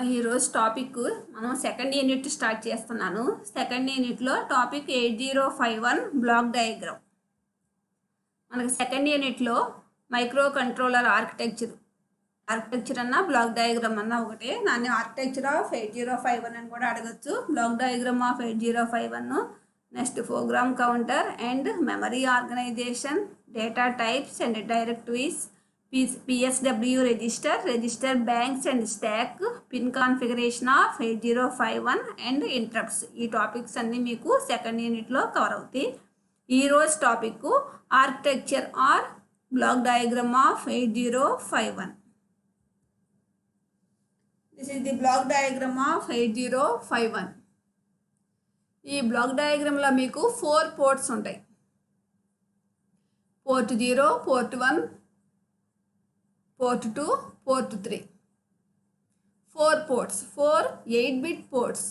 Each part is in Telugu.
ఈరోజు టాపిక్ మనం సెకండ్ యూనిట్ స్టార్ట్ చేస్తున్నాను. సెకండ్ యూనిట్లో టాపిక్ 8051 బ్లాక్ డయాగ్రామ్. మనకి సెకండ్ యూనిట్లో మైక్రో కంట్రోలర్ ఆర్కిటెక్చర్ అన్న బ్లాక్ డయాగ్రామ్ అన్న ఒకటే. దాన్ని ఆర్కిటెక్చర్ ఆఫ్ 8051 అని కూడా అడగచ్చు. Block diagram of 8051, next program counter and memory organisation, data types and directories, PSW register banks and stack, pin configuration of 8051 and interrupts. ఈ టాపిక్స్ అన్నీ మీకు సెకండ్ యూనిట్లో కవర్ అవుతాయి. ఈరోజు topic architecture are block diagram of 8051. This is the black diagram of 8051. ఈ బ్లాక్ డయాగ్రామ్లో మీకు 4 పోర్ట్స్ ఉంటాయి. Port 0, port 1, port 2, port 3. 4 ports, 4 8-bit ports.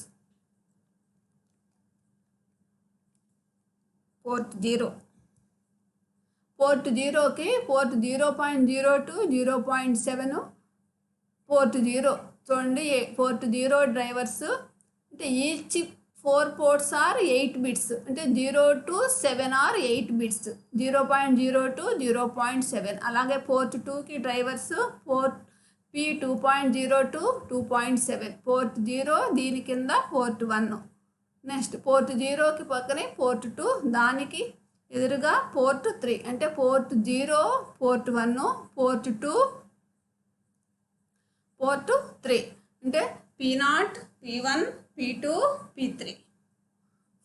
Port 0, port 0కి పోర్ట్ 0.02, 0.7. పోర్ట్ 0 చూడండి, పోర్ట్ 0 డ్రైవర్స్ అంటే ఈచ్ 4 పోర్ట్స్ ఆర్ 8 బిట్స్, అంటే 0 to 7 ఆర్ 8 బిట్స్, 0.02, 0.7. అలాగే పోర్ట్ 2కి డ్రైవర్స్ పోర్ట్ P 2.02, 2.7. పోర్ట్ 0 దీని కింద పోర్ట్ 1. నెక్స్ట్ పోర్ట్ 0కి పక్కనే పోర్ట్ 2, దానికి ఎదురుగా పోర్ట్ 3. అంటే పోర్ట్ 0, పోర్ట్ 1, పోర్ట్ 2, పోర్ట్ 3. అంటే P0, P1, P2, P3.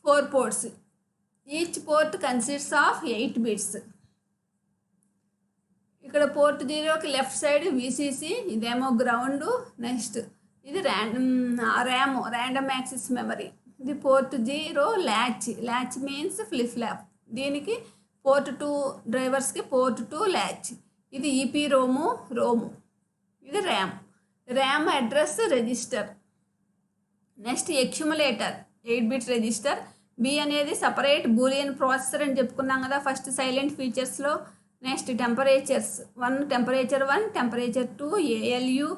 4 ports. Each port consists of 8 bits. ఇక్కడ పోర్ట్ 0కి లెఫ్ట్ సైడ్ VCC, ఇదేమో గ్రౌండ్. నెక్స్ట్ ఇది ర్యాండమ్ యాక్సెస్ మెమరీ. ఇది port 0 latch means flip flop. దీనికి పోర్ట్ 2 డ్రైవర్స్కి పోర్ట్ 2 ల్యాచ్. ఇది EPROM. ఇది RAM address register. Next accumulator 8-bit register. B అనేది సపరేట్ బూలియన్ ప్రాసెసర్ అని చెప్పుకున్నాం కదా ఫస్ట్ సైలెంట్ ఫీచర్స్లో. Next temperatures 1, temperature 1, temperature 2, ALU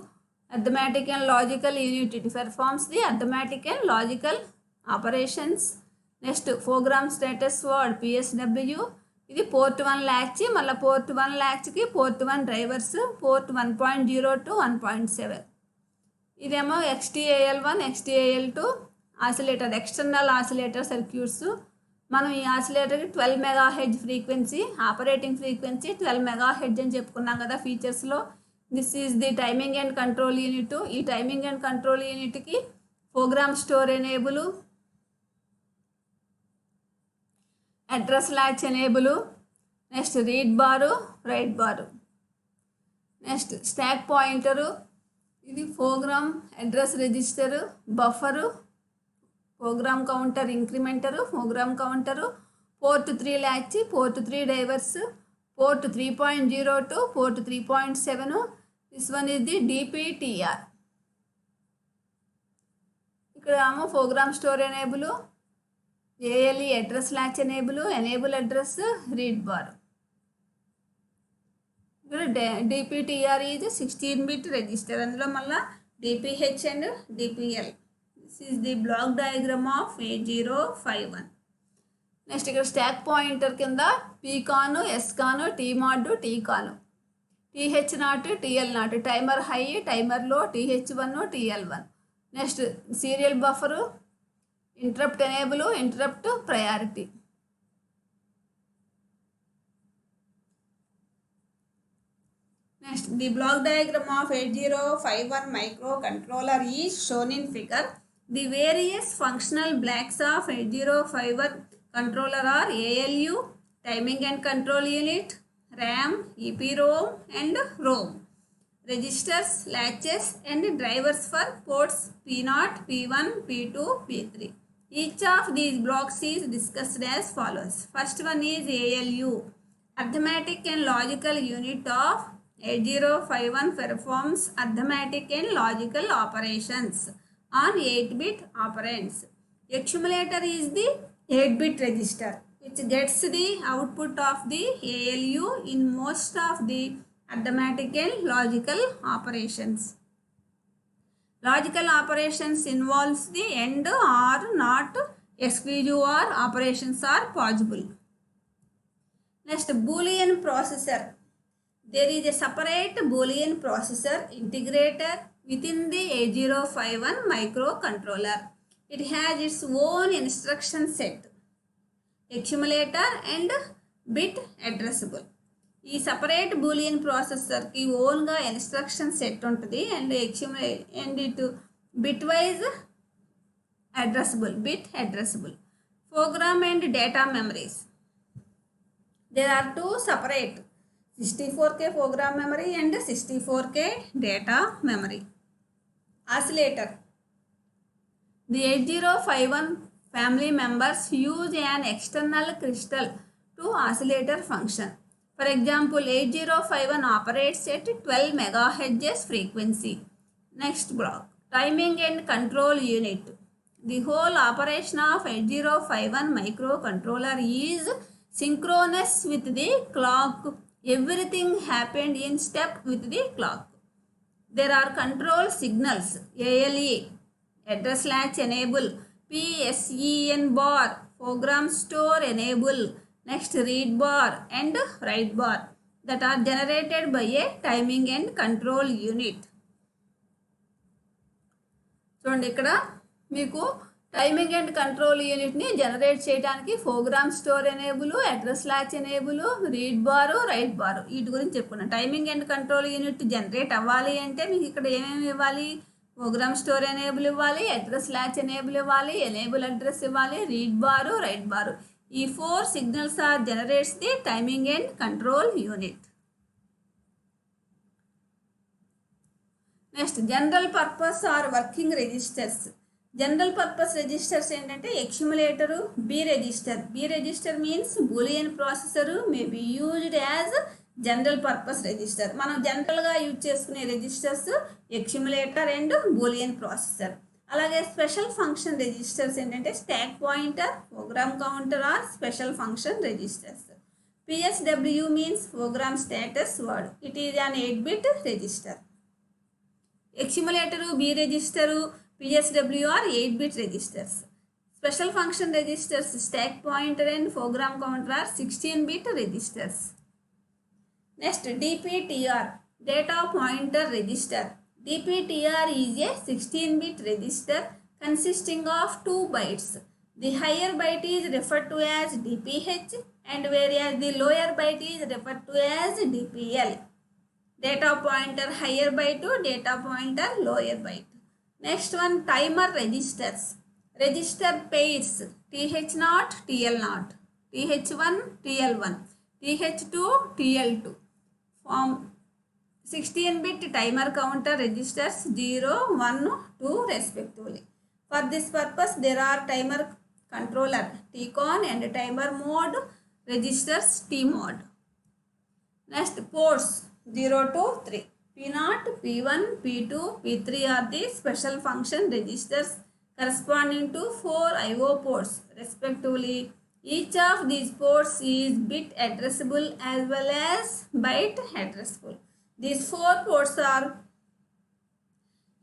arithmetic and logical unit. It performs the arithmetic and logical operations. Next program status word PSW. ఇది పోర్ట్ 1 ల్యాచ్, మళ్ళీ పోర్ట్ 1 ల్యాచ్కి పోర్ట్ 1 డ్రైవర్స్, పోర్ట్ 1.0 to 1.7. ఇదేమో XTAL1, XTAL2 oscillator, external oscillator circuits. మనం ఈ ఆసిలేటర్కి 12 MHz frequency, operating frequency 12 MHz అని చెప్పుకున్నాం కదా ఫీచర్స్లో. This is the timing and control unit. ఈ టైమింగ్ అండ్ కంట్రోల్ యూనిట్కి program store enable, address latch enable, next read bar, write bar, next stack pointer. ఇది program address register, buffer, program counter incrementer, program counter, port 3 latch, port 3 drivers, port 3.02, port 3.7. This one is the DPTR. ఇక్కడ ఏమో programme store enable, ALE address latch enable address, read bar. DPTR is 16-bit register. అందులో మళ్ళీ DPH and DPL. This is the black diagram of 8051. Next ఇక్కడ స్టాక్ పాయింటర్ కింద PCON, SCON, TMOD, TCON, TH0, TL0, timer high, timer లో, TH1, TL1. Next serial buffer, interrupt enable, interrupt priority. Next, the block diagram of 8051 microcontroller is shown in figure. The various functional blocks of 8051 controller are ALU, timing and control unit, RAM, EPROM and ROM, registers, latches and drivers for ports P0, P1, P2, P3. Each of these blocks is discussed as follows. First one is ALU, arithmetic and logical unit of 8051 performs arithmetic and logical operations on 8-bit operands. Accumulator is the 8-bit register which gets the output of the ALU in most of the arithmetic and logical operations. Logical operations involves the and or not exclusive or operations are possible. Next, Boolean processor. There is a separate Boolean processor integrator within the 8051 microcontroller. It has its own instruction set, accumulator and bit addressable. ఈ సపరేట్ బూలియన్ ప్రాసెసర్కి ఓన్గా ఇన్స్ట్రక్షన్ సెట్ ఉంటుంది అండ్ అండ్ ఇటు bit wise addressable program and data memories. There are two separate 64K program memory and 64K data memory. Oscillator. The 8051 family members use an external crystal to oscillator function. For example, 8051 operates at 12 MHz frequency. Next block, timing and control unit. The whole operation of 8051 microcontroller is synchronous with the clock. Everything happened in step with the clock. There are control signals, ALE, address latch enable, PSEN bar, program store enable, next read bar and write bar that are generated by a timing and control unit. చూడండి ఇక్కడ మీకు టైమింగ్ అండ్ కంట్రోల్ యూనిట్ని జనరేట్ చేయడానికి program store enable, address latch enable, read bar, write bar వీటి గురించి చెప్పుకున్నాం. Timing and control unit generate అవ్వాలి అంటే మీకు ఇక్కడ ఏమేమి ఇవ్వాలి? ప్రోగ్రామ్ స్టోర్ ఎనేబుల్ ఇవ్వాలి, అడ్రస్ ల్యాచ్ ఎనేబుల్ ఇవ్వాలి, ఎనేబుల్ అడ్రస్ ఇవ్వాలి, రీడ్ బారు, రైట్ బారు. ఈ 4 signals are generates the timing and control unit. Next, general purpose or working registers. General purpose registers ఏంటంటే accumulator, B register. B register means Boolean processor may be used as general purpose register. మనం జనరల్గా యూజ్ చేసుకునే registers accumulator and Boolean processor. అలాగే స్పెషల్ ఫంక్షన్ రిజిస్టర్స్ ఏంటంటే stack pointer, program counter are special function registers. PSW means program status word. It is an 8-bit register. Accumulator, B register, PSW are 8-bit registers. Special function registers stack pointer and program counter are 16-bit registers. Next DPTR, data pointer register. DPTR is a 16-bit register consisting of 2 bytes. The higher byte is referred to as DPH and whereas the lower byte is referred to as DPL. Data pointer higher byte to data pointer lower byte. Next one, timer registers. Register pairs TH0, TL0, TH1, TL1, TH2, TL2 form 16-bit timer counter registers 0, 1, 2 respectively. For this purpose, there are timer controller TCON and timer mode registers TMOD. Next, ports 0 to 3. P0, P1, P2, P3 are the special function registers corresponding to 4 IO ports respectively. Each of these ports is bit addressable as well as byte addressable. These 4 ports are,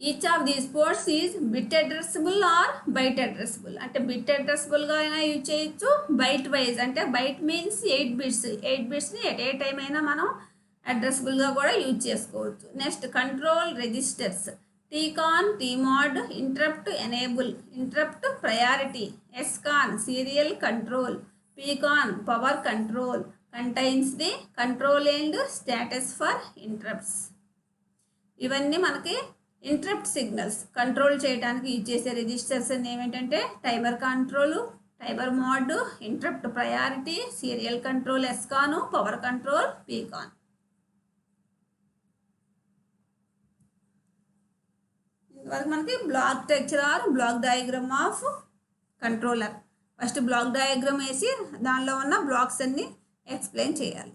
each of these ports is bit addressable or byte addressable. అంటే బిట్ అడ్రసబుల్గా అయినా యూజ్ చేయొచ్చు, బైట్ వైజ్ అంటే బైట్ మీన్స్ 8 bits. 8 bitsని ఎట్ ఏ టైం అయినా మనం అడ్రసబుల్గా కూడా యూజ్ చేసుకోవచ్చు. Next, control registers TCON, TMOD, interrupt enable, interrupt priority, SCON, serial control, PCON, power control, contains the control and status for interrupts. ఇవన్నీ మనకి ఇంటరప్ట్ సిగ్నల్స్ కంట్రోల్ చేయడానికి యూజ్ చేసే రిజిస్టర్స్ ఏమిటంటే timer control, timer mode, interrupt priority, serial control SCON, power control PCON. ఇంతవరకు మనకి block structure or block diagram of controller. First block diagram వేసి దానిలో ఉన్న బ్లాక్స్ అన్ని ఎక్స్ప్లెయిన్ చేయాలి.